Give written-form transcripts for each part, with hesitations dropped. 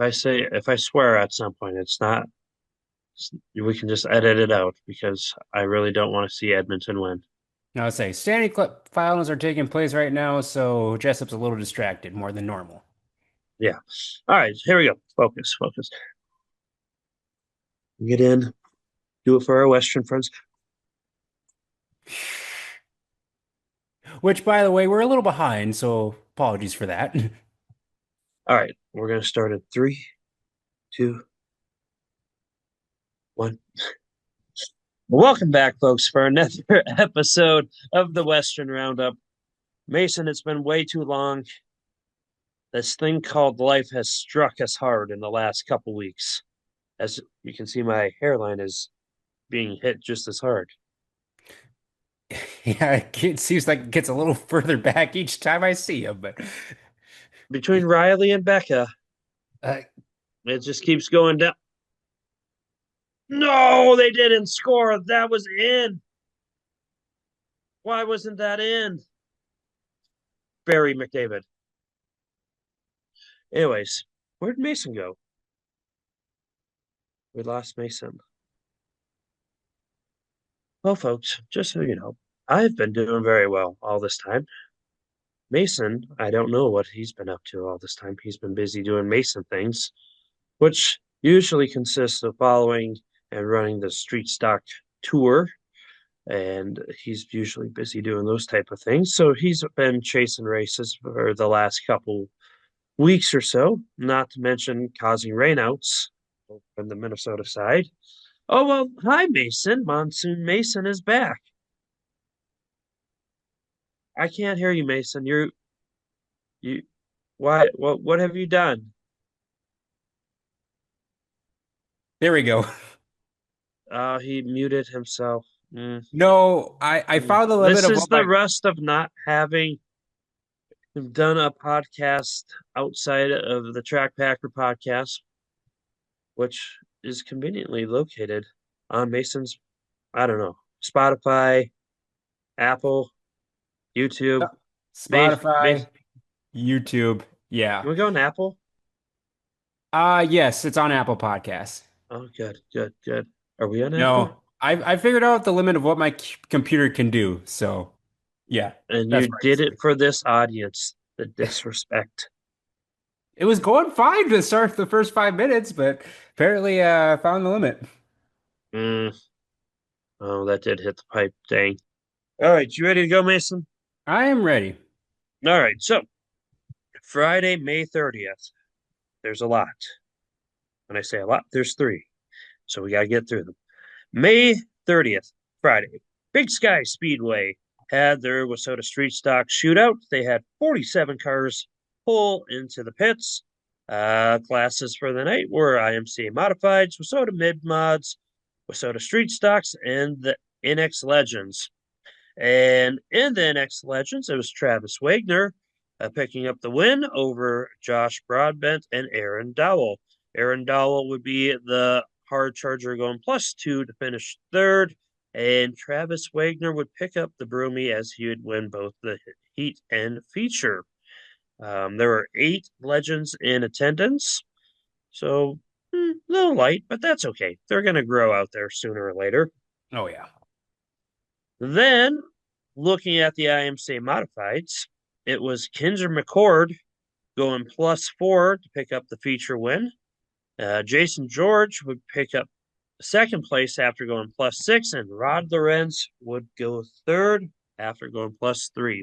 if I swear at some point, it's not. We can just edit it out because I really don't want to see Edmonton win. Now, I'll say Stanley Cup finals are taking place right now, so Jessup's a little distracted more than normal. Yeah. All right, here we go. Focus, focus. Get in. Do it for our Western friends. Which, by the way, we're a little behind, so apologies for that. All right, we're gonna start at three, two, one. Welcome back, folks, for another episode of the Western Roundup. Mason, it's been way too long. This thing called life has struck us hard in the last couple weeks. As you can see, my hairline is being hit just as hard. Yeah, it seems like it gets a little further back each time I see him, but Between Riley and Becca, uh, it just keeps going down. No, they didn't score. That was in. Why wasn't that in? Barry McDavid. Anyways, where'd Mason go? We lost Mason. Well, folks, just so you know, I've been doing very well all this time. Mason, I don't know what he's been up to all this time. He's been busy doing Mason things, which usually consists of following and running the street stock tour. And he's usually busy doing those type of things. So he's been chasing races for the last couple weeks or so, not to mention causing rainouts on the Minnesota side. Oh, well, hi, Mason. Monsoon Mason is back. I can't hear you, Mason. You, why, what have you done? there we go. He muted himself. No, I found the limit This of is what the my rust of not having done a podcast outside of the Track Packer podcast, which is conveniently located on Mason's, I don't know, Spotify, Apple, YouTube. Mason, Spotify, YouTube. can Yeah. we go on Apple? Yes, it's on Apple Podcasts. Oh, good, good, good. Are we on Apple? No, I figured out the limit of what my computer can do. So yeah, And that's you where did it for this audience. The disrespect. it was going fine to start the first 5 minutes, but apparently found the limit. Mm, oh, that did hit the pipe. Dang. All right, you ready to go, Mason? I am ready. All right, so Friday, May 30th. There's a lot. When I say a lot, there's three. So we got to get through them. May 30th, Friday. Big Sky Speedway had their Wasota Street Stock shootout. They had 47 cars pull into the pits. Classes for the night were IMCA Modifieds, Wasota Mid Mods, Wasota Street Stocks, and the NX Legends. And in the NX Legends, it was Travis Wagner picking up the win over Josh Broadbent and Aaron Dowell. Aaron Dowell would be the hard charger going +2 to finish third, and Travis Wagner would pick up the broomy as he would win both the heat and feature. There were 8 legends in attendance, so a little light, but that's okay. They're going to grow out there sooner or later. Oh yeah. Then, looking at the IMCA modifieds, it was Kinder McCord going +4 to pick up the feature win. Jason George would pick up second place after going +6, and Rod Lorenz would go third after going +3.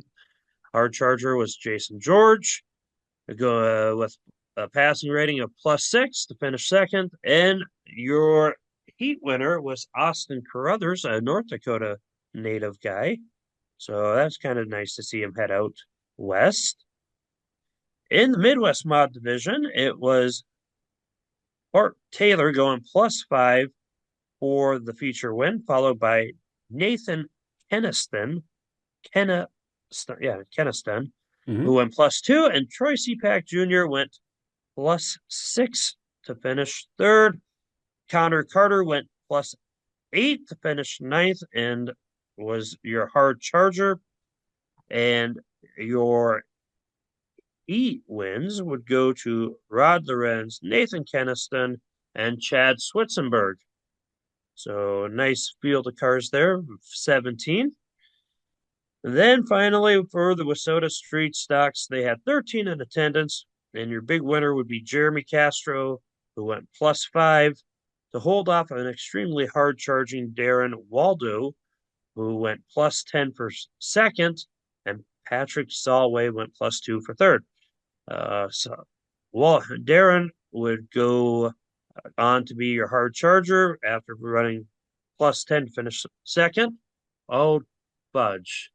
Hard charger was Jason George, go with a passing rating of +6 to finish second, and your heat winner was Austin Carruthers, a North Dakota native guy. So that's kind of nice to see him head out west. In the Midwest Mod Division, it was Bart Taylor going +5 for the feature win, followed by Nathan Keniston, Keniston, who Hmm. went +2, and Troy Seapack Jr. went +6 to finish third. Connor Carter went +8 to finish ninth and was your hard charger. And your heat wins would go to Rod Lorenz, Nathan Keniston, and Chad Switzenberg. So nice field of cars there, 17. And then finally, for the Wissota Street Stocks, they had 13 in attendance, and your big winner would be Jeremy Castro, who went +5 to hold off an extremely hard charging Darren Waldo, who went +10 for second, and Patrick Solway went +2 for third. Well, Darren would go on to be your hard charger after running +10 to finish second. Oh, fudge.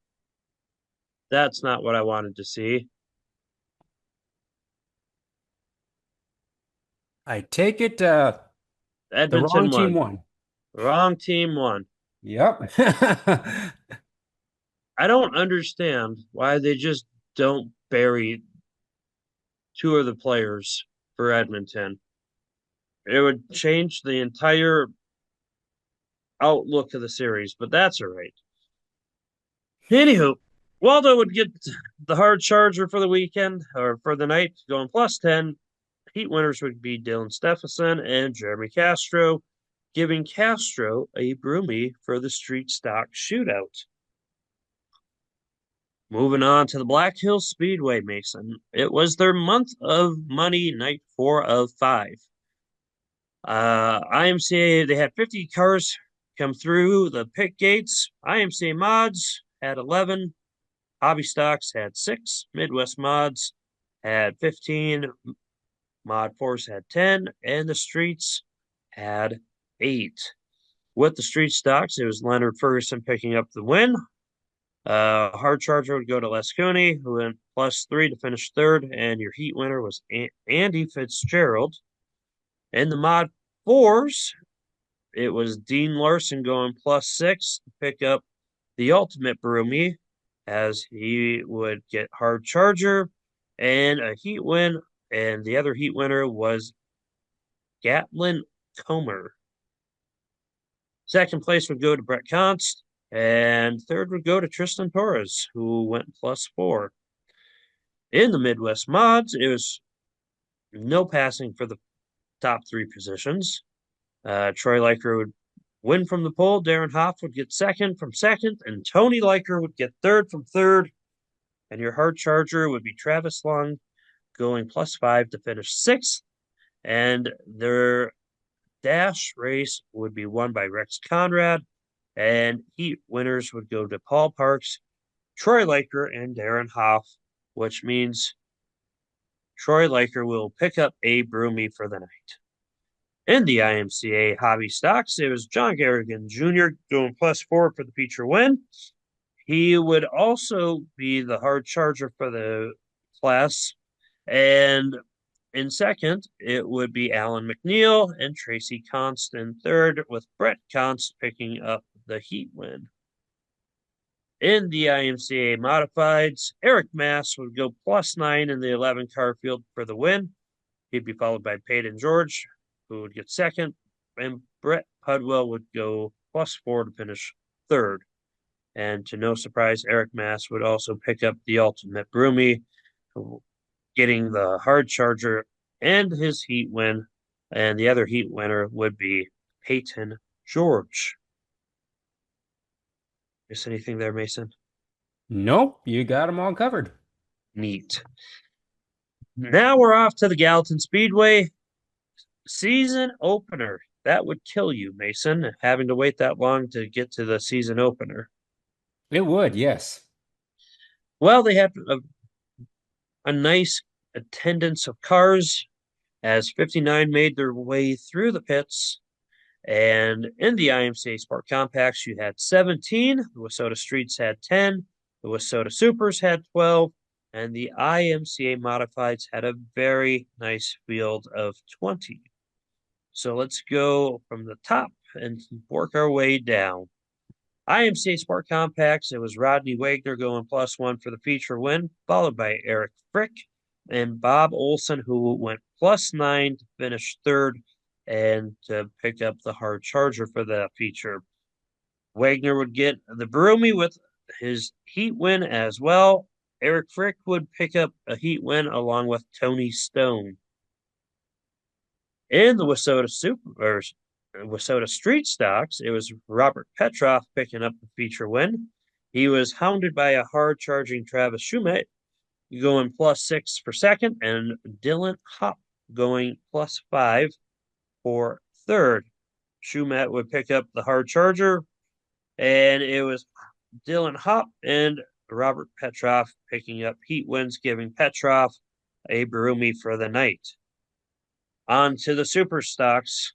That's not what I wanted to see. I take it the wrong Edmonton team won. won. Wrong team won. Yep. I don't understand why they just don't bury two of the players for Edmonton. It would change the entire outlook of the series, but that's all right. Anywho, Waldo would get the hard charger for the weekend or for the night, going +10. Heat winners would be Dylan Stephenson and Jeremy Castro, giving Castro a broomy for the street stock shootout. Moving on to the Black Hills Speedway, Mason. It was their month of money night 4 of 5. IMCA, they had 50 cars come through the pit gates. IMCA Mods had 11. Hobby Stocks had 6. Midwest Mods had 15. Mod Force had 10. And the Streets had 8. With the Street Stocks, it was Leonard Ferguson picking up the win. Hard Charger would go to Les Cooney, who went +3 to finish third. And your heat winner was Andy Fitzgerald. In the Mod 4s, it was Dean Larson going +6 to pick up the ultimate broomy, as he would get hard charger and a heat win, and the other heat winner was Gatlin Comer. Second place would go to Brett Const, and third would go to Tristan Torres, who went +4. In the Midwest Mods, it was no passing for the top 3 positions. Troy Liker would win from the pole. Darren Hoff would get second from second, and Tony Liker would get third from third. And your hard charger would be Travis Long going +5 to finish sixth. And their dash race would be won by Rex Conrad. And heat winners would go to Paul Parks, Troy Liker, and Darren Hoff, which means Troy Liker will pick up a broomy for the night. In the IMCA Hobby Stocks, it was John Garrigan Jr. going +4 for the feature win. He would also be the hard charger for the class. And in second, it would be Alan McNeil and Tracy Const in third, with Brett Const picking up the heat win. In the IMCA Modifieds, Eric Mass would go +9 in the 11 car field for the win. He'd be followed by Peyton George, who would get second, and Brett Pudwell would go +4 to finish third. And to no surprise, Eric Mass would also pick up the ultimate broomy, getting the hard charger and his heat win. And the other heat winner would be Peyton George. Miss anything there, Mason? Nope, you got them all covered. Neat. Now we're off to the Gallatin Speedway season opener. That would kill you, Mason, having to wait that long to get to the season opener. It would, yes. Well, they had a nice attendance of cars as 59 made their way through the pits. And in the IMCA Sport Compacts, you had 17. The Wissota Streets had 10. The Wissota Supers had 12. And the IMCA Modifieds had a very nice field of 20. So let's go from the top and work our way down. IMCA Sport Compacts, it was Rodney Wagner going +1 for the feature win, followed by Eric Frick and Bob Olson, who went +9 to finish third and to pick up the hard charger for that feature. Wagner would get the broomy with his heat win as well, Eric Frick would pick up a heat win along with Tony Stone. In the Wissota Street Stocks, it was Robert Petroff picking up the feature win. He was hounded by a hard-charging Travis Schumate, going +6 for second, and Dylan Hopp going +5 for third. Schumate would pick up the hard charger, and it was Dylan Hopp and Robert Petroff picking up heat wins, giving Petroff a Barumi for the night. On to the super stocks.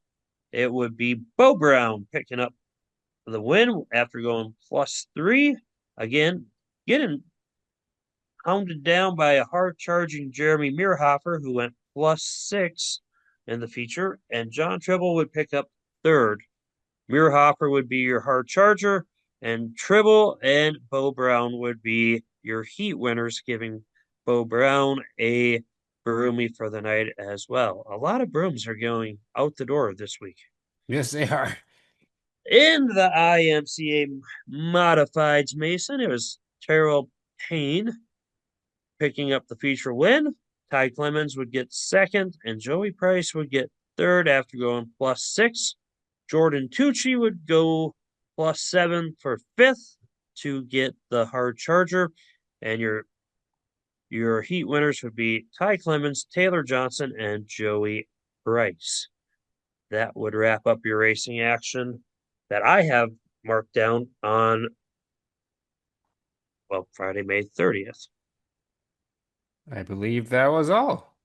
It would be Bo Brown picking up the win after going +3. Again, getting hounded down by a hard charging Jeremy Meerhofer, who went +6 in the feature, and John Tribble would pick up third. Meerhofer would be your hard charger, and Tribble and Bo Brown would be your heat winners, giving Bo Brown a Barumi for the night as well. A lot of brooms are going out the door this week. Yes, they are. In the IMCA Modifieds, Mason, it was Terrell Payne picking up the feature win. Ty Clemens would get second, and Joey Price would get third after going +6. Jordan Tucci would go +7 for fifth to get the hard charger, and your heat winners would be Ty Clemens, Taylor Johnson, and Joey Price. That would wrap up your racing action that I have marked down on, well, Friday, May 30th. I believe that was all.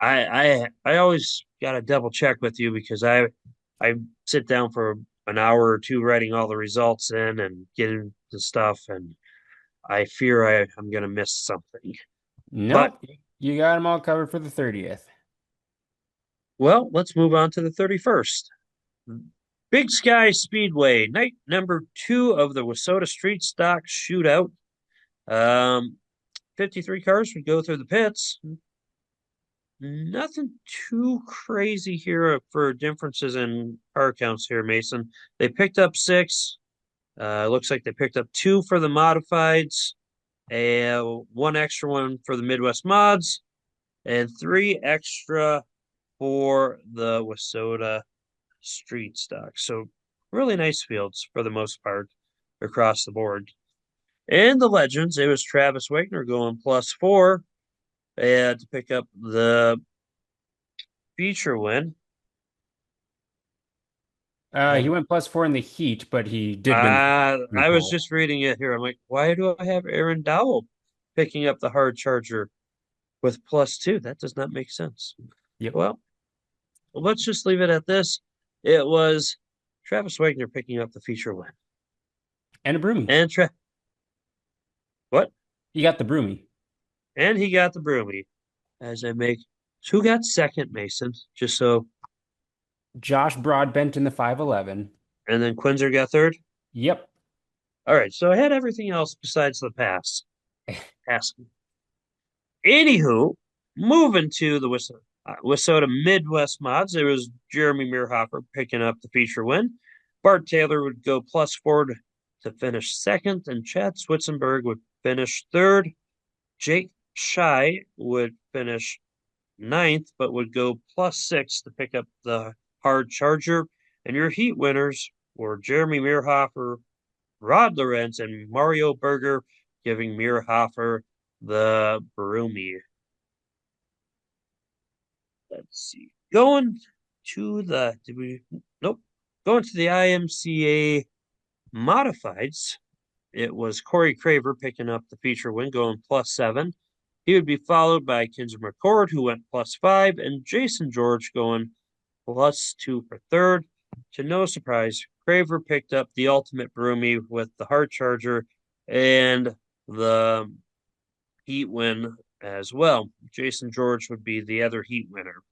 I always got to double check with you because I sit down for an hour or two writing all the results in and getting the stuff, and I fear I'm going to miss something. But, Nope. You got them all covered for the 30th. well, let's move on to the 31st. Big Sky Speedway, night number 2 of the Wissota Street Stock Shootout. 53 cars would go through the pits. Nothing too crazy here for differences in car counts here, Mason. They picked up 6. Looks like they picked up 2 for the modifieds, and 1 extra one for the Midwest mods, and 3 extra for the Wissota Street Stock. So really nice fields for the most part across the board. And the legends, it was Travis Wagner going +4 to pick up the feature win. He went +4 in the heat, but he did win the I was pole. just reading it here. I'm like, why do I have Aaron Dowell picking up the hard charger with +2? That does not make sense. Yep. Well, let's just leave it at this. It was Travis Wagner picking up the feature win. And a broomy. And what? He got the broomy. And he got the broomy. As I make, who got second, Mason? Just so, Josh Broadbent in the 511. and then Quinzer got third. Yep. All right, so I had everything else besides the pass. Anywho, moving to the Wissota Midwest mods, it was Jeremy Meerhofer picking up the feature win. Bart Taylor would go +4 to finish second, and Chad Switzenberg would finish third. Jake Shy would finish ninth, but would go +6 to pick up the hard charger. And your heat winners were Jeremy Meerhofer, Rod Lorenz, and Mario Berger, giving Meerhofer the Barumi. Let's see. Going to the nope. Going to the IMCA modifieds, it was Corey Craver picking up the feature win, going +7. He would be followed by Kinzer McCord, who went +5, and Jason George going +2 for third. To no surprise, Craver picked up the ultimate Barumi with the hard charger and the heat win as well. Jason George would be the other heat winner.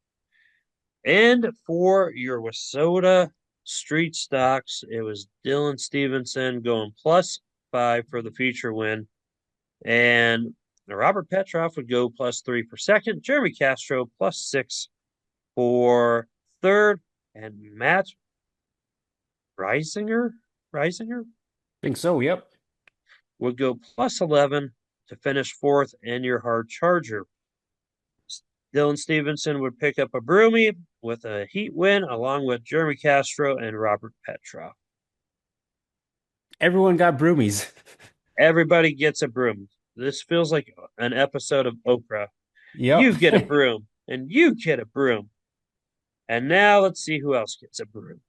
And for your Wissota Street Stocks, it was Dylan Stevenson going +5 for the feature win. And Robert Petroff would go +3 for second. Jeremy Castro +6 for third. And Matt Reisinger Think so, yep. would go +11 to finish fourth in your hard charger. Dylan Stevenson would pick up a broomy with a heat win, along with Jeremy Castro and Robert Petrov. Everyone got broomies. Everybody gets a broom. This feels like an episode of Oprah. Yep. You get a broom, and you get a broom. And now let's see who else gets a broom,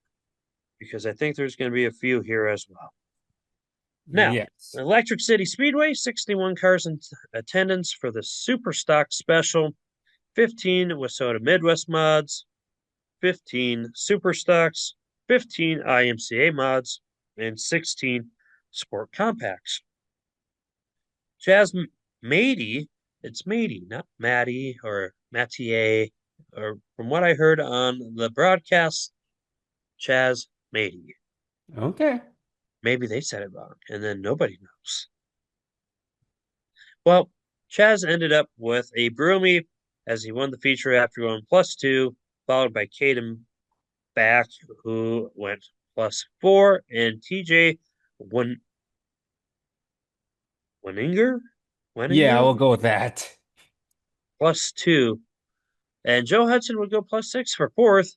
because I think there's going to be a few here as well. Now, Yes. Electric City Speedway, 61 cars in attendance for the Super Stock Special, 15 Wissota Midwest mods, 15 Super Stocks, 15 IMCA mods, and 16 Sport Compacts. Chaz Mady, it's Mady, not Maddie or Mattier, or from what I heard on the broadcast, Chaz Mady. Okay. Maybe they said it wrong, and then nobody knows. Well, Chaz ended up with a broomy as he won the feature after going +2, followed by Caden Back, who went +4, and TJ Wenninger, Yeah, Wenninger we'll go with that. +2, and Joe Hudson would go +6 for fourth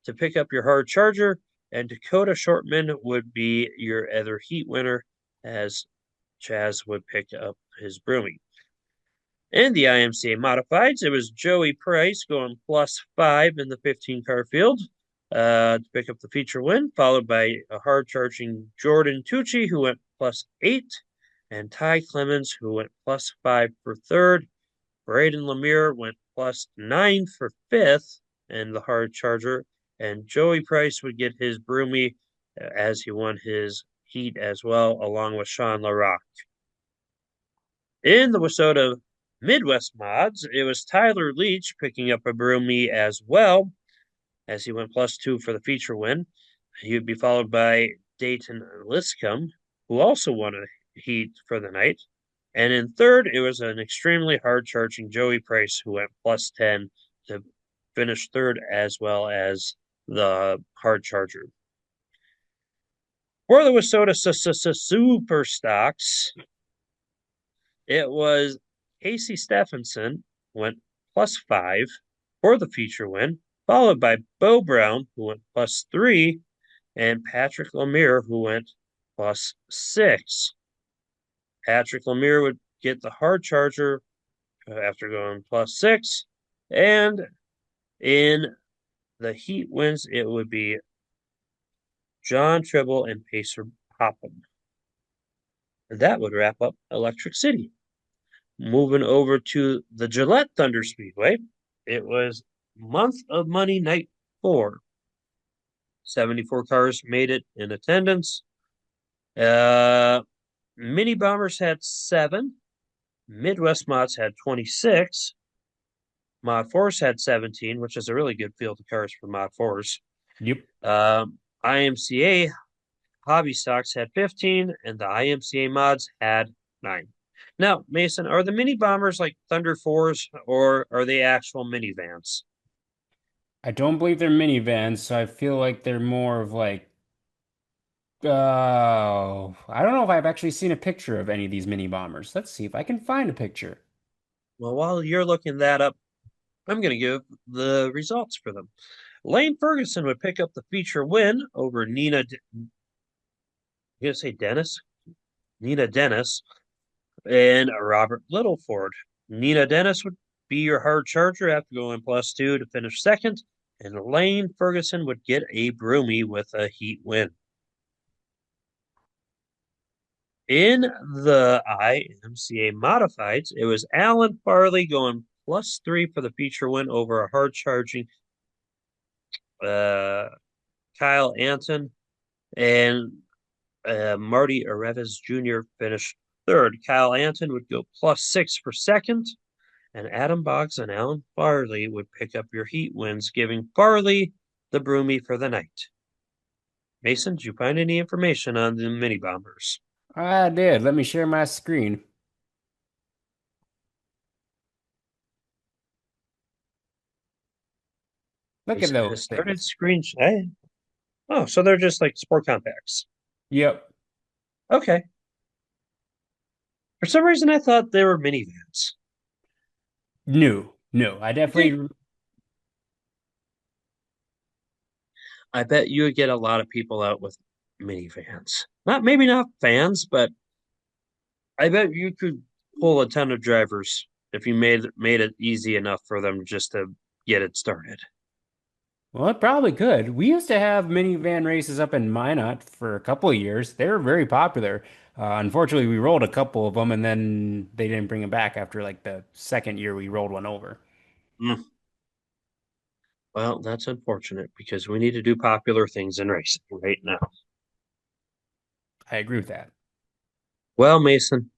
to pick up your hard charger, and Dakota Shortman would be your other heat winner as Chaz would pick up his broomy. In the IMCA Modifieds, it was Joey Price going +5 in the 15-car field to pick up the feature win, followed by a hard-charging Jordan Tucci, who went +8, and Ty Clemens, who went +5 for third. Braden Lemire went +9 for fifth in the hard charger, and Joey Price would get his broomy as he won his heat as well, along with Sean LaRock. In the Wissota Midwest mods, it was Tyler Leach picking up a broomy as well, as he went +2 for the feature win. He would be followed by Dayton Liscombe, who also won a heat for the night. And in third, it was an extremely hard charging Joey Price, who went +10 to finish third, as well as the hard charger. For the Wissota Super Stocks, it was Casey Stephenson went +5 for the feature win, followed by Bo Brown, who went +3, and Patrick Lemire, who went +6. Patrick Lemire would get the hard charger after going +6, and in the heat wins, it would be John Tribble and Pacer Popham. And that would wrap up Electric City. Moving over to the Gillette Thunder Speedway, it was Month of Money Night 4. 74 cars made it in attendance. Mini Bombers had 7. Midwest Mods had 26. Mod Force had 17, which is a really good field of cars for Mod Force. Yep. IMCA Hobby Stocks had 15, and the IMCA Mods had 9. Now, Mason, are the mini bombers like Thunder 4s, or are they actual minivans? I don't believe they're minivans, so I feel like they're more of like, I don't know if I've actually seen a picture of any of these mini bombers. Let's see if I can find a picture. Well, while you're looking that up, I'm going to give the results for them. Lane Ferguson would pick up the feature win over Nina. I'm going to say Dennis? Nina Dennis and Robert Littleford. Nina Dennis would be your hard charger after going +2 to finish second, and Lane Ferguson would get a broomy with a heat win. In the IMCA Modifieds, it was Alan Farley going +3 for the feature win over a hard charging Kyle Anton, and Marty Areves Jr. finished third. Kyle Anton would go +6 for second, and Adam Boggs and Alan Farley would pick up your heat wins, giving Farley the broomy for the night. Mason, did you find any information on the mini bombers? I did. Let me share my screen. Look at Mason has those started things. screenshot. Oh, so they're just like sport compacts. Yep. Okay. For some reason, I thought they were minivans. No, no, I I think definitely. I bet you would get a lot of people out with minivans. Not maybe not fans, but I bet you could pull a ton of drivers if you made it easy enough for them just to get it started. Well, it probably could. We used to have minivan races up in Minot for a couple of years. They were very popular. Unfortunately, we rolled a couple of them, and then they didn't bring them back after like the second year we rolled one over. Mm, well, that's unfortunate because we need to do popular things in racing right now. I agree with that. Well, Mason,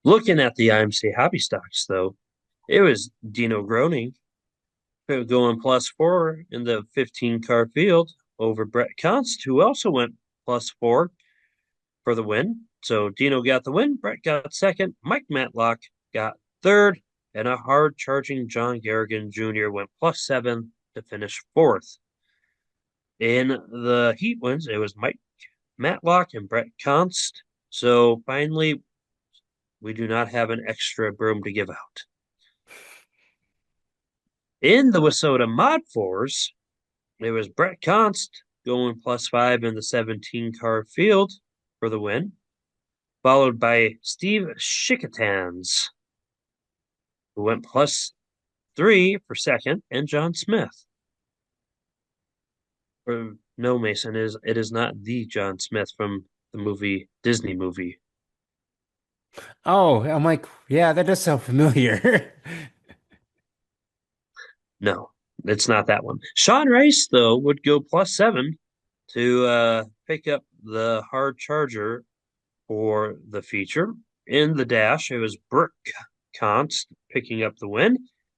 looking at the IMC hobby stocks though, it was Dino Groening going +4 in the 15 car field over Brett Const, who also went +4 for the win. So Dino got the win, Brett got second, Mike Matlock got third, and a hard charging John Garrigan Jr. went +7 to finish fourth. In the heat wins, it was Mike Matlock and Brett Const. So finally, we do not have an extra broom to give out. In the Wissota Mod 4s, it was Brett Const going +5 in the 17 car field for the win, followed by Steve Schicketanz, who went +3 for second, and John Smith. Or, no, Mason, it is not the John Smith from the movie Disney movie. Oh, I'm like, yeah, that does sound familiar. No, it's not that one. Sean Rice, though, would go +7 to pick up the hard charger for the feature. In the dash, it was Brooke Const picking up the win,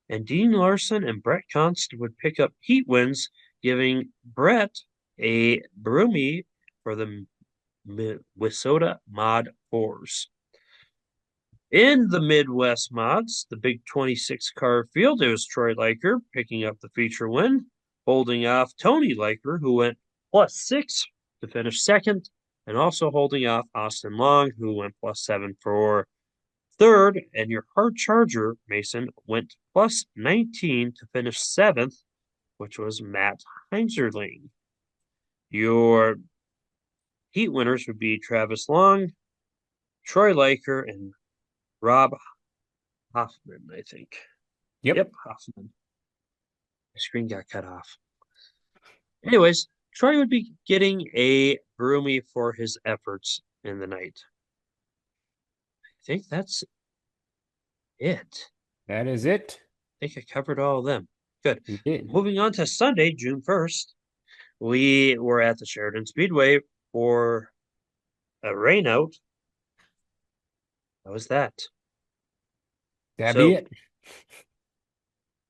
and Dean Larson and Brett Const would pick up heat wins, giving Brett a broomy for the Wissota Mod 4s. In the Midwest mods, the big 26 car field, it was Troy Liker picking up the feature win, holding off Tony Liker, who went +6 to finish second, and also holding off Austin Long, who went +7 for third. And your hard charger, Mason, went +19 to finish seventh, which was Matt Heinzerling. Your heat winners would be Travis Long, Troy Liker, and Rob Hoffman, I think. Yep, Yep, Hoffman. My screen got cut off. Anyways, Troy would be getting a broomy for his efforts in the night. I think that's it. that is it. I think I covered all of them. Good. We did. Moving on to Sunday, June 1st, we were at the Sheridan Speedway for a rainout. How was that? That be So it.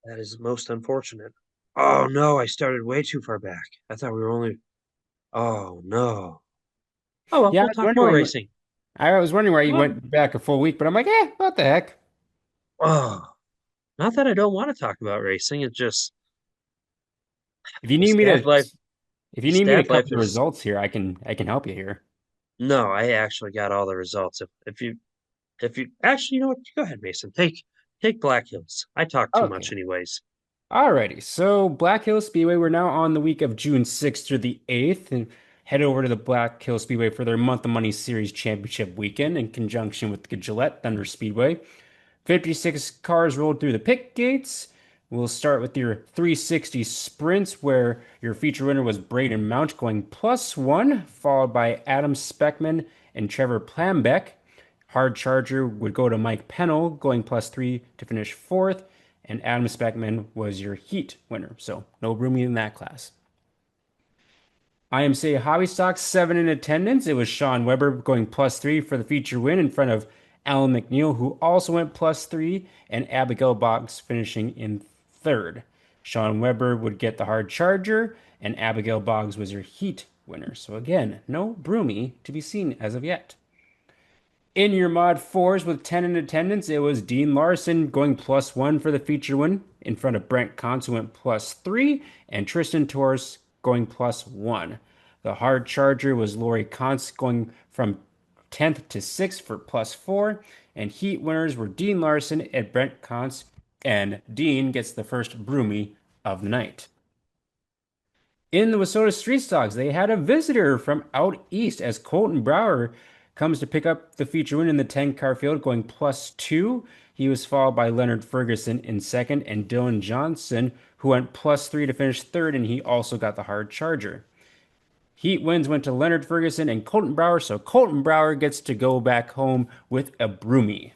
that is most unfortunate. Oh no, I started way too far back. I thought we were only. Oh no. Oh well, Yeah, we'll talk more racing. I was wondering why you Well, went back a full week, but I'm like, what the heck? oh, not that I don't want to talk about racing. It's just If you the need me stab to, life. if The you need me to stab cover life the is results here, I can help you here. no. I actually got all the results. If you actually, you know what? Go ahead, Mason. Take Black Hills. I talk too Okay. much, anyways. Alrighty, so Black Hill Speedway, we're now on the week of June 6th through the 8th, and head over to the Black Hill Speedway for their Month of Money Series Championship weekend in conjunction with the Gillette Thunder Speedway. 56 cars rolled through the pit gates. We'll start with your 360 sprints, where your feature winner was Braden Mount going +1, followed by Adam Speckman and Trevor Plambeck. Hard Charger would go to Mike Pennell, going +3 to finish fourth, and Adam Speckman was your heat winner. So no roomie in that class. IMCA Hobby Stocks 7 in attendance. It was Sean Weber going +3 for the feature win in front of Alan McNeil, who also went +3, and Abigail Boggs finishing in third. Sean Weber would get the hard charger, and Abigail Boggs was your heat winner. So again, no broomy to be seen as of yet. In your mod fours with 10 in attendance, it was Dean Larson going +1 for the feature win in front of Brent Cons, who went +3, and Tristan Torres going +1. The hard charger was Lori Cons going from 10th to 6th for +4. And heat winners were Dean Larson and Brent Kantz. And Dean gets the first broomy of the night. In the Wissota Street Stocks, they had a visitor from out east as Colton Brower comes to pick up the feature win in the 10-car field, going +2. He was followed by Leonard Ferguson in second and Dylan Johnson, who went +3 to finish third, and he also got the hard charger. Heat wins went to Leonard Ferguson and Colton Brower, so Colton Brower gets to go back home with a broomy.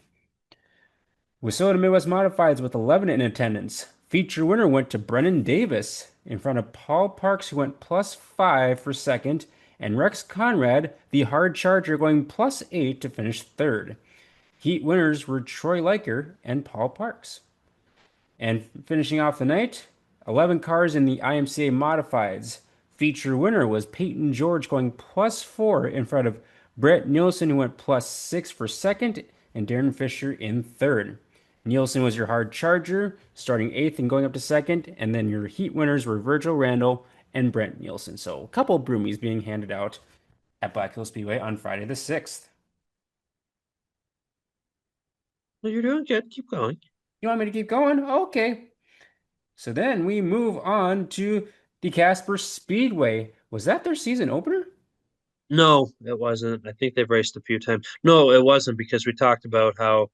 Wissota Midwest Modifieds with 11 in attendance. Feature winner went to Brennan Davis in front of Paul Parks, who went +5 for second, and Rex Conrad, the hard charger, going +8 to finish third. Heat winners were Troy Liker and Paul Parks. And finishing off the night, 11 cars in the IMCA Modifieds. Feature winner was Peyton George, going +4 in front of Brett Nielsen, who went +6 for second, and Darren Fisher in third. Nielsen was your hard charger, starting 8th and going up to second, and then your heat winners were Virgil Randall and Brent Nielsen. So a couple of broomies being handed out at Black Hill Speedway on Friday the 6th. Well, you're doing good. Keep going. You want me to keep going? Okay. So then we move on to the Casper Speedway. Was that their season opener? No, it wasn't. I think they've raced a few times. No, it wasn't because we talked about how.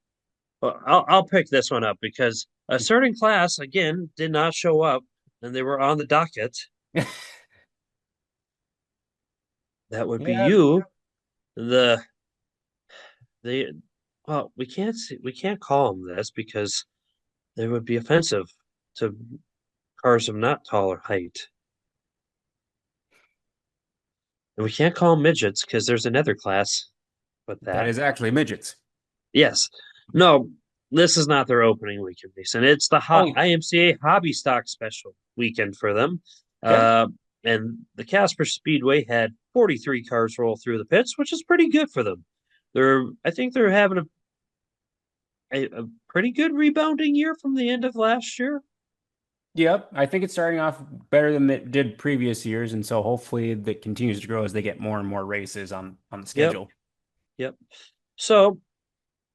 Well, I'll pick this one up because a certain class again did not show up, and they were on the docket. That would be Yeah, you, the the. Well, we can't call them this because they would be offensive to cars of not taller height, and we can't call them midgets because there's another class with that that. is actually midgets. Yes. No, this is not their opening weekend race, and it's the Oh, IMCA Hobby Stock Special weekend for them. okay. And the Casper Speedway had 43 cars roll through the pits, which is pretty good for them. I think they're having a pretty good rebounding year from the end of last year. Yep, I think it's starting off better than it did previous years, and so hopefully that continues to grow as they get more and more races on the Yep, schedule. yep. So,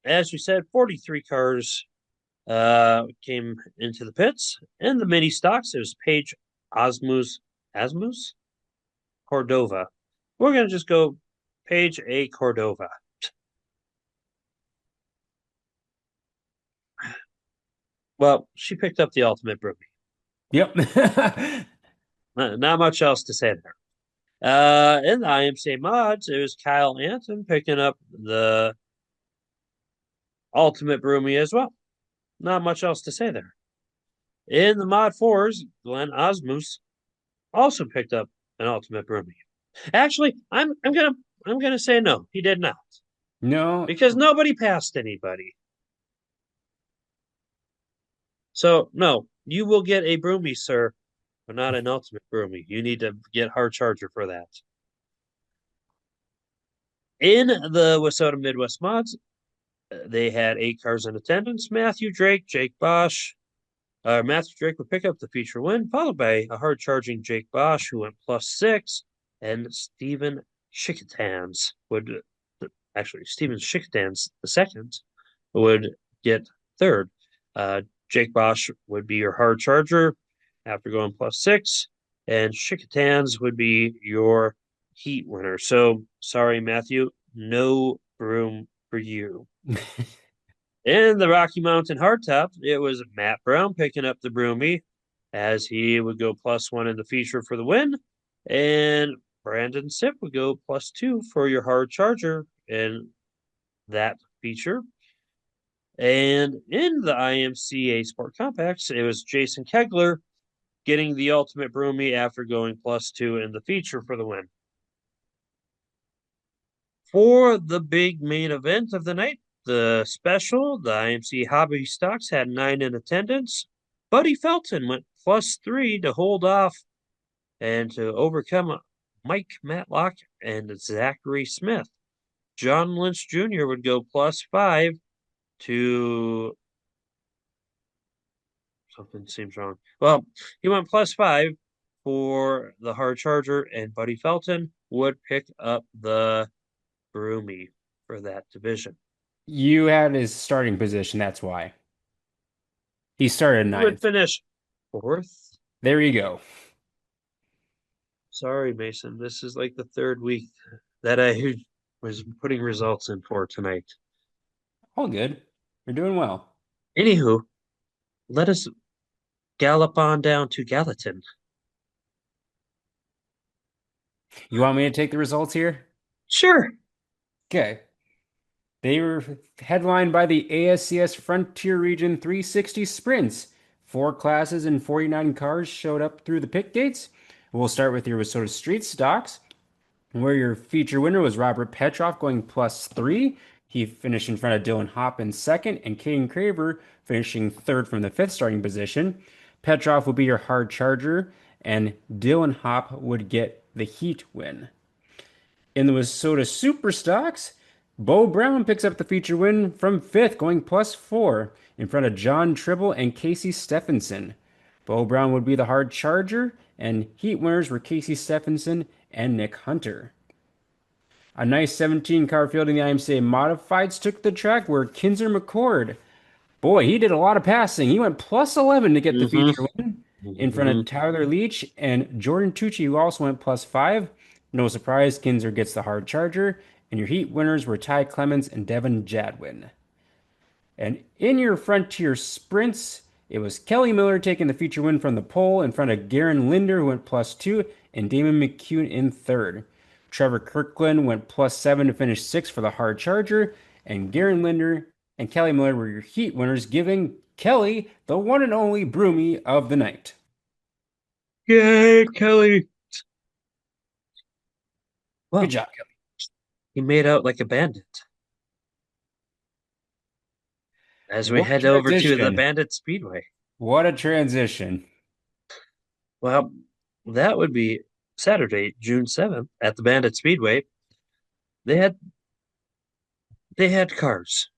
as you said, 43 cars came into the pits. In the mini stocks, it was Paige Asmus Cordova. We're going to just go Paige A. Cordova. Well, she picked up the ultimate brookie. Yep. Not much else to say there. In the IMCA mods, it was Kyle Anton picking up the ultimate broomy as well. Not much else to say there. In the mod fours, Glenn Osmus also picked up an ultimate broomy. Actually, I'm gonna say no, he did not. No, Because nobody passed anybody. So no, you will get a broomy, sir, but not an ultimate broomy. You need to get hard charger for that. In the Wissota Midwest mods, they had 8 cars in attendance. Matthew Drake, Jake Bosch. Matthew Drake would pick up the feature win, followed by a hard charging Jake Bosch, who went +6, and Steven Schicketans would Steven Schicketans the second would get third. Jake Bosch would be your hard charger after going +6, and Schicketans would be your heat winner. So sorry, Matthew, no room for you. In the Rocky Mountain Hardtop, it was Matt Brown picking up the broomy as he would go +1 in the feature for the win, and Brandon Sipp would go +2 for your hard charger in that feature. And in the IMCA Sport Compacts, it was Jason Kegler getting the ultimate broomy after going +2 in the feature for the win. For the big main event of the night, the special, the IMC Hobby Stocks had 9 in attendance. Buddy Felton went +3 to hold off and to overcome Mike Matlock and Zachary Smith. John Lynch Jr. would go +5 to something seems wrong. Well, he went +5 for the hard charger, and Buddy Felton would pick up the broomy. for that division. You had his starting position, that's why. He started He would ninth. finish fourth. There you go. Sorry, Mason. This is like the third week that I was putting results in for tonight. All good. You're doing well. Anywho, let us gallop on down to Gallatin. You want me to take the results here? Sure. Okay. They were headlined by the ASCS Frontier Region 360 Sprints. Four classes and 49 cars showed up through the pit gates. We'll start with your Wasota Street Stocks, where your feature winner was Robert Petroff going +3. He finished in front of Dylan Hopp in second, and Caden Craver finishing third from the fifth starting position. Petroff would be your hard charger, and Dylan Hopp would get the heat win. In the Wasota Super Stocks, Bo Brown picks up the feature win from fifth, going +4 in front of John Tribble and Casey Stephenson. Bo Brown would be the hard charger, and heat winners were Casey Stephenson and Nick Hunter. A nice 17 car field in the IMCA Modifieds took the track where Kinzer McCord, boy, he did a lot of passing. He went +11 to get the Mm-hmm. feature win in front Mm-hmm. of Tyler Leach and Jordan Tucci, who also went +5. No surprise, Kinzer gets the hard charger, and your heat winners were Ty Clemens and Devin Jadwin. And in your Frontier Sprints, it was Kelly Miller taking the feature win from the pole in front of Garen Linder, who went +2, and Damon McCune in third. Trevor Kirkland went +7 to finish sixth for the hard charger, and Garen Linder and Kelly Miller were your heat winners, giving Kelly the one and only Broomy of the night. Yay, Kelly. Good Well, job, Kelly. he made out like a bandit as we What a head over to the transition. Bandit Speedway. What a transition. Well, that would be Saturday, June 7th at the Bandit Speedway. They had they had cars.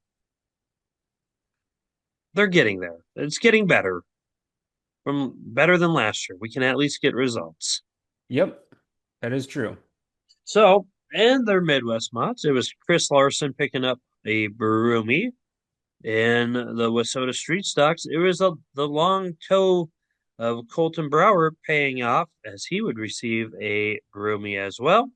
They're getting there. It's getting better. From better than last year. We can at least get results. Yep, that is true. So, and their Midwest mods, it was Chris Larson picking up a Broomy. In the Wasota Street Stocks, it was the long toe of Colton Brower paying off as he would receive a Broomy as well.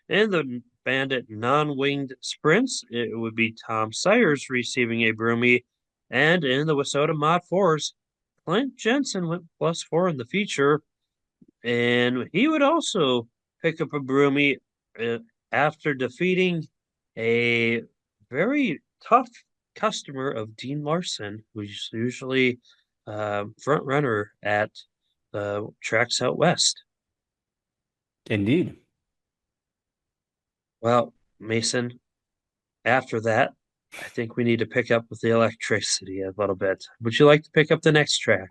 In the Bandit non-winged sprints, it would be Tom Sayers receiving a Broomy. And in the Wasota Mod 4s, Clint Jensen went +4 in the feature. And he would also pick up a Broomy uh, after defeating a very tough customer of Dean Larson, who's usually front runner at tracks out west. Indeed. Well, Mason, after that, I think we need to pick up with the electricity a little bit. Would you like to pick up the next track?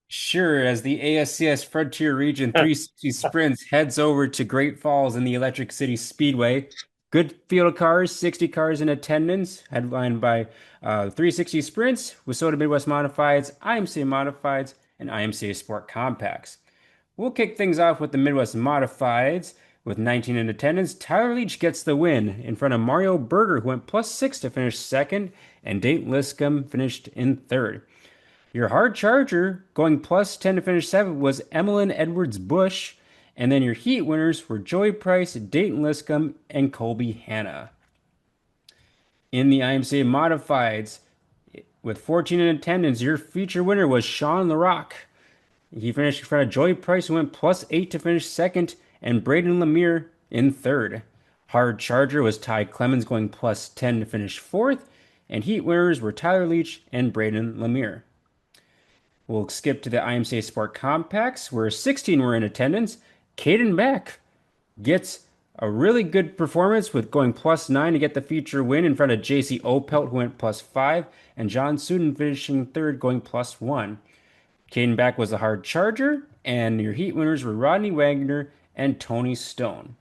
Sure, as the ASCS Frontier Region 360 Sprints heads over to Great Falls in the Electric City Speedway. Good field of cars, 60 cars in attendance, headlined by 360 Sprints, Wasota Midwest Modifieds, IMCA Modifieds, and IMCA Sport Compacts. We'll kick things off with the Midwest Modifieds. With 19 in attendance, Tyler Leach gets the win in front of Mario Berger, who went +6 to finish second, and Dayton Liscombe finished in third. Your hard charger going +10 to finish seventh was Emmeline Edwards Bush. And then your heat winners were Joey Price, Dayton Liscombe, and Colby Hanna. In the IMCA Modifieds, with 14 in attendance, your feature winner was Sean LaRock. He finished in front of Joey Price, who went +8 to finish second, and Braden Lemire in third. Hard charger was Ty Clemens going +10 to finish fourth, and heat winners were Tyler Leach and Braden Lemire. We'll skip to the IMCA Sport Compacts, where 16 were in attendance. Caden Beck gets a really good performance with going +9 to get the feature win in front of JC Opelt, who went +5, and John Suden finishing third, going +1. Caden Beck was the hard charger, and your heat winners were Rodney Wagner and Tony Stone.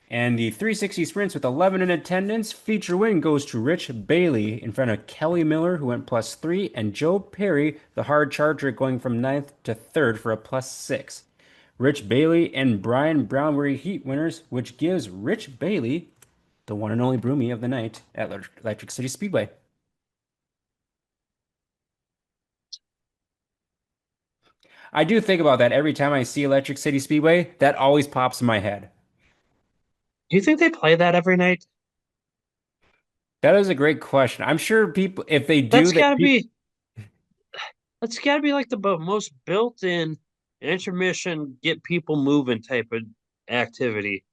And the 360 sprints with 11 in attendance, feature win goes to Rich Bailey in front of Kelly Miller, who went +3, and Joe Perry, the hard charger, going from 9th to 3rd for a +6. Rich Bailey and Brian Brown were heat winners, which gives Rich Bailey the one and only Broomy of the night at Electric City Speedway. I do think about that every time I see Electric City Speedway. That always pops in my head. Do you think they play that every night? That is a great question. I'm sure people, if they do, That's that gotta people. be that's gotta be like the most built-in intermission, get people moving type of activity.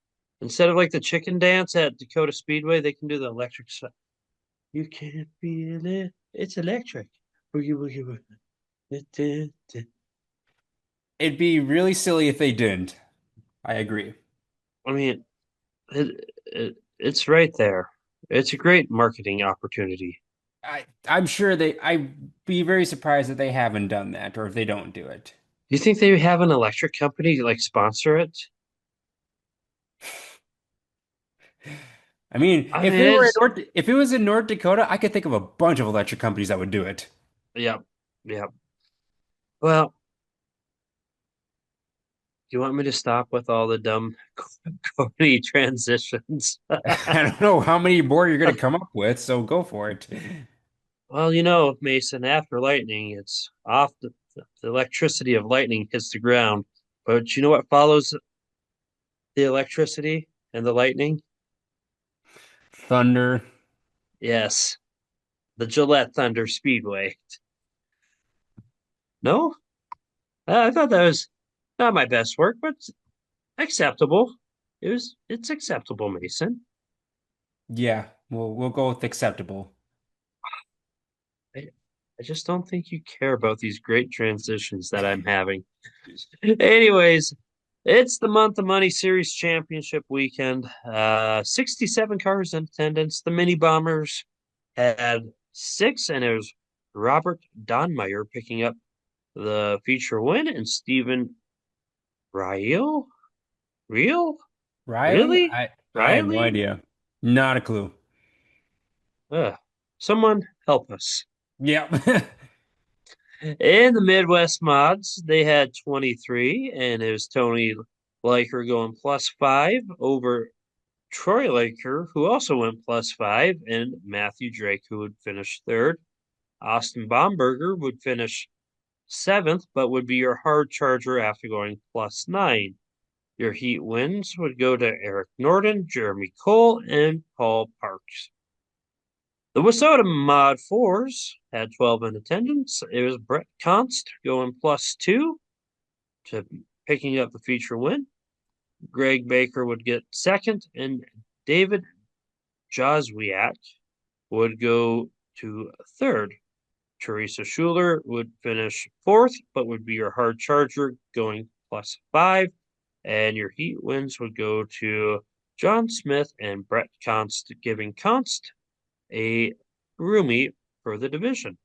Instead of like the chicken dance at Dakota Speedway, they can do the electric stuff. You can't feel it. It's electric. Boogie woogie woogie. It'd be really silly if they didn't. I agree. I mean, it's right there. It's a great marketing opportunity. I'm sure I'd be very surprised if they haven't done that or if they don't do it. Do you think they have an electric company like sponsor it? I mean, I mean, it's If it was in North Dakota, I could think of a bunch of electric companies that would do it. yeah, yeah. Well, do you want me to stop with all the dumb Cody transitions? I don't know how many more you're going to come up with, so go for it. Well, Mason, after lightning, it's off the electricity of lightning hits the ground. But you know what follows the electricity and the lightning? Thunder. Yes, the Gillette Thunder Speedway. No? I thought that was not my best work, but acceptable. It's acceptable, Mason. Yeah, we'll go with acceptable. I, I just don't think you care about these great transitions that I'm having. Anyways, it's the Month of Money Series Championship weekend. 67 cars in attendance. The Mini Bombers had six, and it was Robert Donmeyer picking up the feature win, and Stephen Ryle? Real? Riley? Really? I have no Riley? idea. Not a clue. Uh, Someone help us. Yep. In the Midwest mods, they had 23, and it was Tony Liker going +5 over Troy Laker, who also went +5, and Matthew Drake, who would finish third. Austin Bomberger would finish seventh, but would be your hard charger after going +9. Your heat wins would go to Eric Norton, Jeremy Cole, and Paul Parks. The Wasota Mod 4s had 12 in attendance. It was Brett Const going +2 to picking up the feature win. Greg Baker would get second, and David Joswiak would go to third. Teresa Schuler would finish fourth, but would be your hard charger going +5. And your heat wins would go to John Smith and Brett Const, giving Const a roomie for the division.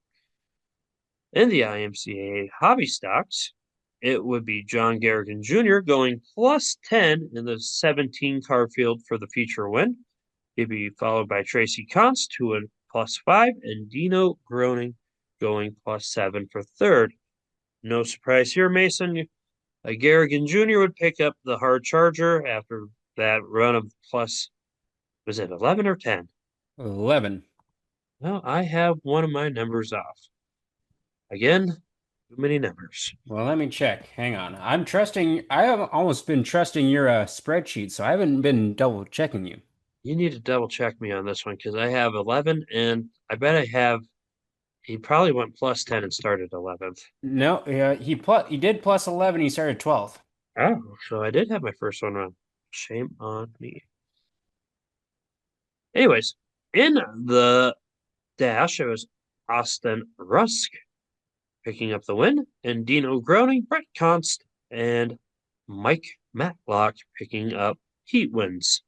In the IMCA hobby stocks, it would be John Garrigan Jr. going +10 in the 17 car field for the feature win. He'd be followed by Tracy Const, who would +5, and Dino Groening going +7 for third. No surprise here, Mason. Garrigan Jr. would pick up the hard charger after that run of was it 11 or 10? 11. Well, I have one of my numbers off. Again, too many numbers. Well, let me check. Hang on. I have almost been trusting your spreadsheet, so I haven't been double checking you. You need to double check me on this one because I have 11, and I bet I have. He probably went +10 and started 11th. No, he did plus 11, he started 12th. Oh, so I did have my first one wrong. Shame on me. Anyways, in the dash, it was Austin Rusk picking up the win, and Dino Groening, Brett Const, and Mike Matlock picking up heat wins.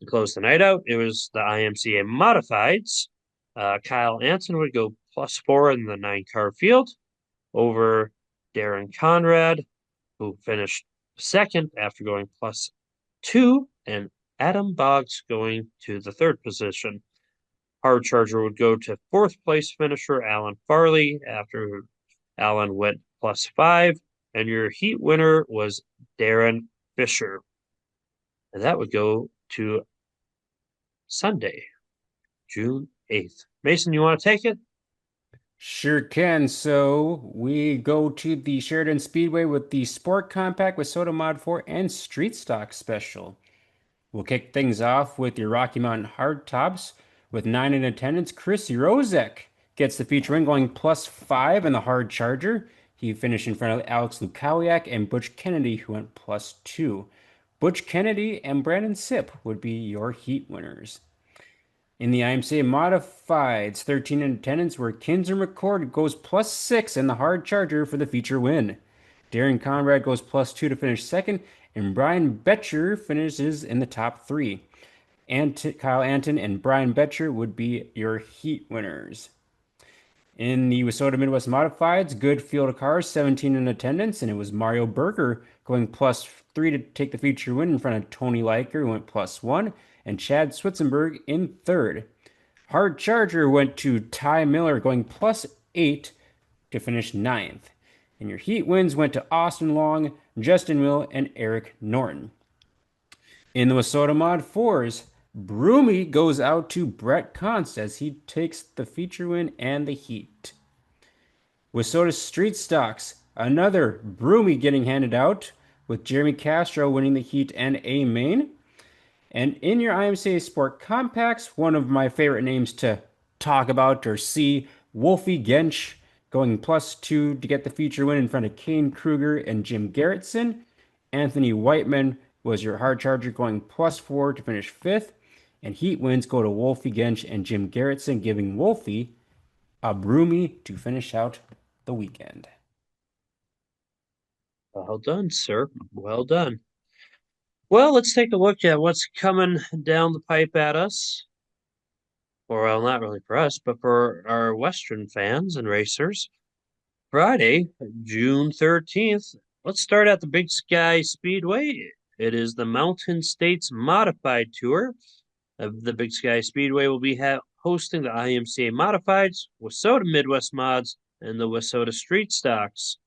To close the night out, it was the IMCA Modifieds. Kyle Anson would go +4 in the 9 car field over Darren Conrad, who finished second after going +2, and Adam Boggs going to the third position. Hard Charger would go to fourth place finisher Alan Farley after Alan went +5, and your heat winner was Darren Fisher. And that would go to Sunday, June 8th. Mason, you want to take it? Sure can. So we go to the Sheridan Speedway with the Sport Compact with Soda Mod 4 and Street Stock Special. We'll kick things off with your Rocky Mountain Hardtops with 9 in attendance. Chris Rozek gets the feature win, going +5 in the hard charger. He finished in front of Alex Lukowiak and Butch Kennedy, who went +2. Butch Kennedy and Brandon Sipp would be your heat winners. In the IMCA Modifieds, 13 in attendance, where Kinzer McCord goes +6 in the hard charger for the feature win. Darren Conrad goes +2 to finish second, and Brian Betcher finishes in the top three. Kyle Anton and Brian Betcher would be your heat winners. In the Wissota Midwest Modifieds, good field of cars, 17 in attendance, and it was Mario Berger going +3 to take the feature win in front of Tony Liker, who went +1, and Chad Switzenberg in third. Hard Charger went to Ty Miller, going +8 to finish ninth. And your heat wins went to Austin Long, Justin Will, and Eric Norton. In the Wissota Mod 4s, Broomy goes out to Brett Const as he takes the feature win and the heat. Wissota Street Stocks, another Broomy getting handed out, with Jeremy Castro winning the heat and a main. And in your IMCA Sport Compacts, one of my favorite names to talk about or see, Wolfie Gensch going +2 to get the feature win in front of Kane Kruger and Jim Garrettson. Anthony Whiteman was your hard charger going +4 to finish fifth. And heat wins go to Wolfie Gensch and Jim Garrettson, giving Wolfie a broomy to finish out the weekend. Well done, sir. Well done. Well, let's take a look at what's coming down the pipe at us. Or, well, not really for us, but for our Western fans and racers. Friday, June 13th. Let's start at the Big Sky Speedway. It is the Mountain States Modified Tour. The Big Sky Speedway will be hosting the IMCA Modifieds, Wissota Midwest Mods, and the Wissota Street Stocks.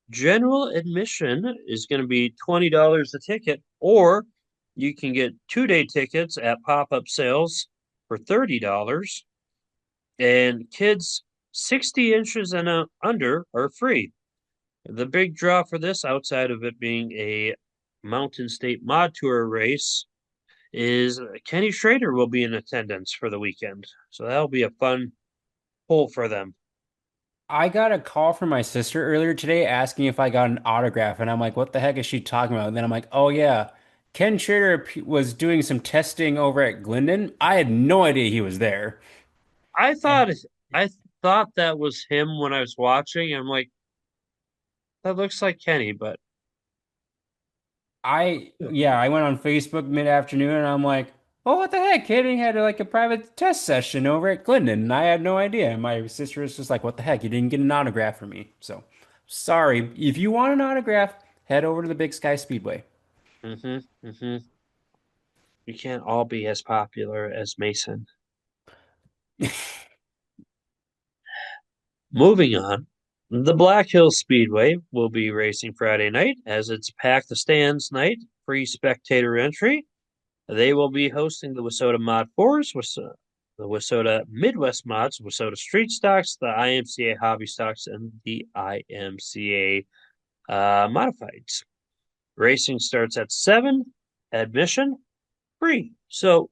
General admission is going to be $20 a ticket, or you can get 2-day tickets at pop-up sales for $30. And kids 60 inches and under are free. The big draw for this, outside of it being a Mountain State Mod Tour race, is Kenny Schrader will be in attendance for the weekend. So that'll be a fun pull for them. I got a call from my sister earlier today asking if I got an autograph, and I'm like, what the heck is she talking about? And then I'm like, oh yeah, Ken Schrader was doing some testing over at Glendon. I had no idea he was there. I And thought I thought that was him when I was watching. I'm like, that looks like Kenny, but I went on Facebook mid-afternoon and I'm like, oh, what the heck? Katie had like a private test session over at Glendon, and I had no idea. And my sister was just like, what the heck? You didn't get an autograph from me. So sorry. If you want an autograph, head over to the Big Sky Speedway. mm-hmm, mm-hmm. You can't all be as popular as Mason. Moving on, the Black Hills Speedway will be racing Friday night as it's Pack the Stands night, free spectator entry. They will be hosting the Wissota Mod 4s, the Wissota Midwest Mods, Wissota Street Stocks, the IMCA Hobby Stocks, and the IMCA Modifieds. Racing starts at 7, admission free. So,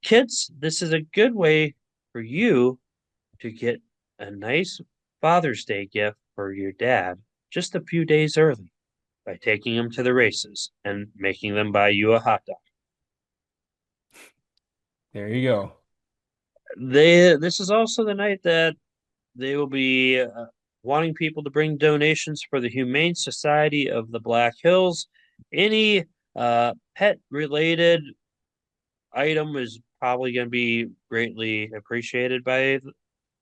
kids, this is a good way for you to get a nice Father's Day gift for your dad just a few days early by taking him to the races and making them buy you a hot dog. There you go. This is also the night that they will be wanting people to bring donations for the Humane Society of the Black Hills. Any pet related item is probably going to be greatly appreciated by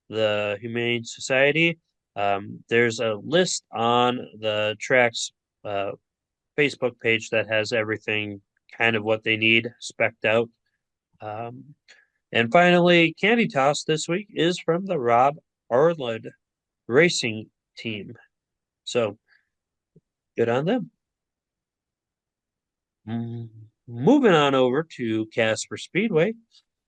the Humane Society. There's a list on the track's Facebook page that has everything kind of what they need specked out. And finally, Candy Toss this week is from the Rob Arlid Racing Team. So good on them. Moving on over to Casper Speedway.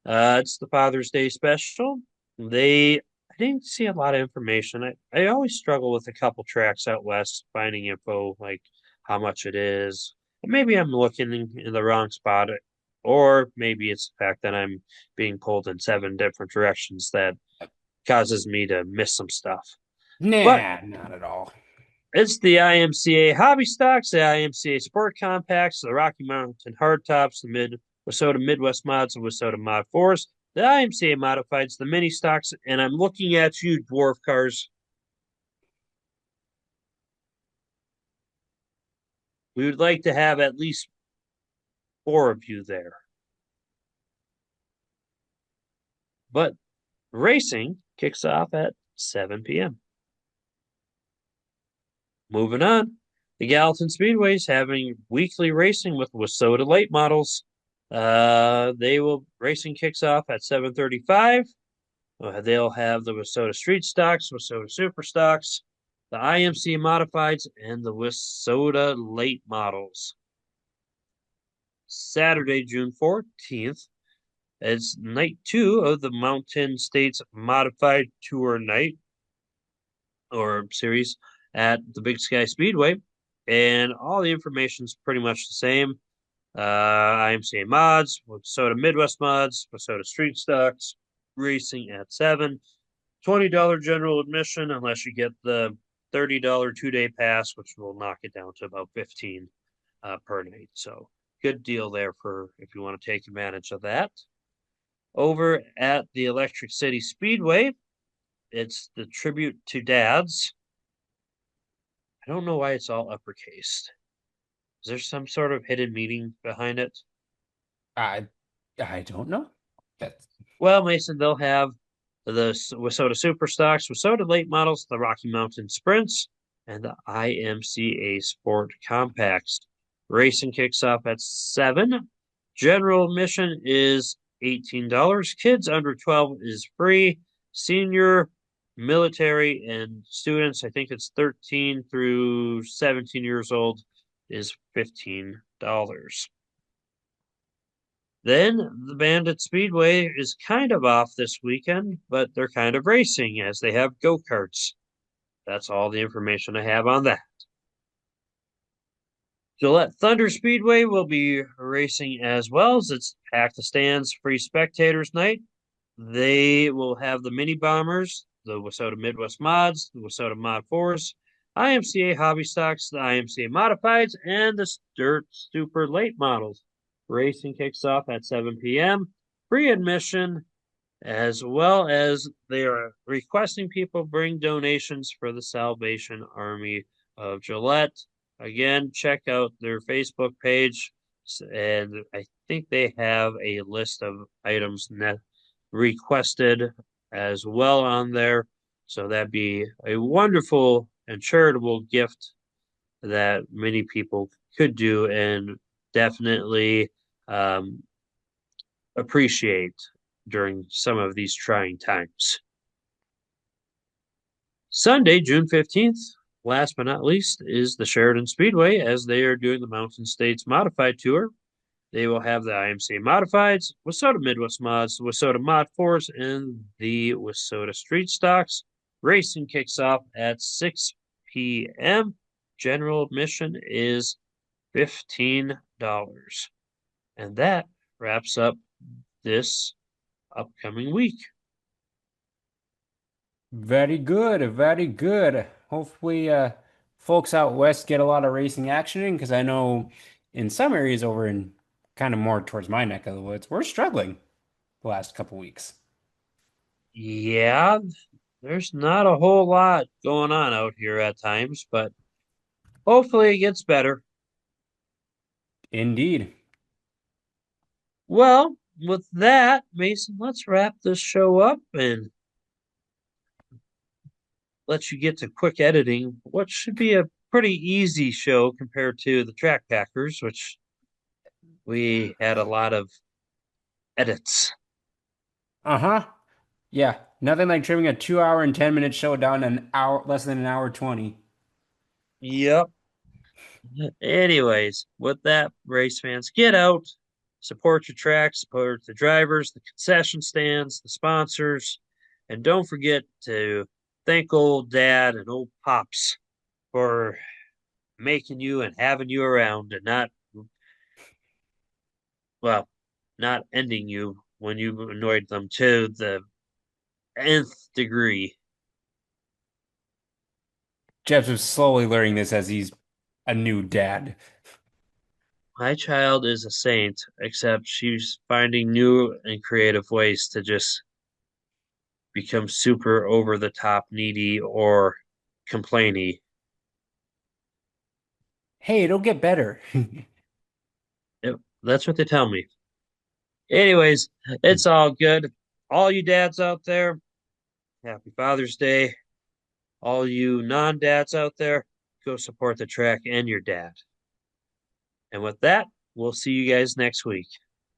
It's the Father's Day special. I didn't see a lot of information. I always struggle with a couple tracks out west finding info like how much it is. Maybe I'm looking in the wrong spot, or maybe it's the fact that I'm being pulled in seven different directions that causes me to miss some stuff. But Nah, not at all. it's the IMCA Hobby Stocks, the IMCA Sport Compacts, the Rocky Mountain Hardtops, the Wissota Midwest Mods, the Wissota Mod 4s, the IMCA Modifieds, the Mini Stocks, and I'm looking at you, Dwarf Cars. We would like to have at least four of you there. But racing kicks off at 7 p.m. Moving on, the Gallatin Speedway is having weekly racing with Wissota late models. They will racing kicks off at 7:35. They'll have the Wissota Street Stocks, Wissota Super Stocks, the IMC Modifieds, and the Wissota late models. Saturday, June 14th, is night two of the Mountain States Modified Tour night or series at the Big Sky Speedway. And all the information is pretty much the same. IMCA mods, Wissota Midwest mods, Wissota Street Stocks, racing at 7. $20 general admission unless you get the $30 two-day pass, which will knock it down to about 15 per night. So good deal there for if you want to take advantage of that. Over at the Electric City Speedway, it's the tribute to dads. I don't know why it's all uppercase. Is there some sort of hidden meaning behind it? I I don't know. That's Well, Mason, they'll have the Wissota Super Stocks, Wissota Late Models, the Rocky Mountain Sprints, and the IMCA Sport Compacts. Racing kicks off at 7. General admission is $18. Kids under 12 is free. Senior, military, and students, I think it's 13 through 17 years old, is $15. Then the Bandit Speedway is kind of off this weekend, but they're kind of racing as they have go karts. That's all the information I have on that. Gillette Thunder Speedway will be racing as well as it's packed the stands, free spectators night. They will have the mini bombers, the Wissota Midwest mods, the Wissota Mod 4s, IMCA hobby stocks, the IMCA modifieds, and the Dirt Super late models. Racing kicks off at 7 p.m. Free admission, as well as they are requesting people bring donations for the Salvation Army of Gillette. Again, check out their Facebook page, and I think they have a list of items requested as well on there. So that'd be a wonderful and charitable gift that many people could do and definitely appreciate during some of these trying times. Sunday, June 15th, last but not least, is the Sheridan Speedway as they are doing the Mountain States Modified Tour. They will have the IMCA Modifieds, Wissota Midwest Mods, the Wissota Mod 4s, and the Wissota Street Stocks. Racing kicks off at 6 p.m. General admission is $15. And that wraps up this upcoming week. very good, very good. Hopefully, folks out west get a lot of racing action in because I know in some areas over in kind of more towards my neck of the woods, we're struggling the last couple weeks. Yeah, there's not a whole lot going on out here at times, but hopefully it gets better. Indeed. Well, with that, Mason, let's wrap this show up and let you get to quick editing. What should be a pretty easy show compared to the Track Packers, which we had a lot of edits. Uh-huh. Yeah, nothing like trimming a 2 hour and 10 minute show down an hour, less than an hour 20. Yep. Anyways, with that, race fans, get out, support your track, support the drivers, the concession stands, the sponsors, and don't forget to thank old dad and old pops for making you and having you around and not, well, not ending you when you annoyed them to the nth degree. Jebs was slowly learning this as he's a new dad. My child is a saint, except she's finding new and creative ways to just become super over the top needy or complainy. Hey, it'll get better. Yep, that's what they tell me. Anyways, it's all good. All you dads out there, happy Father's Day. All you non-dads out there, go support the track and your dad. And with that, we'll see you guys next week.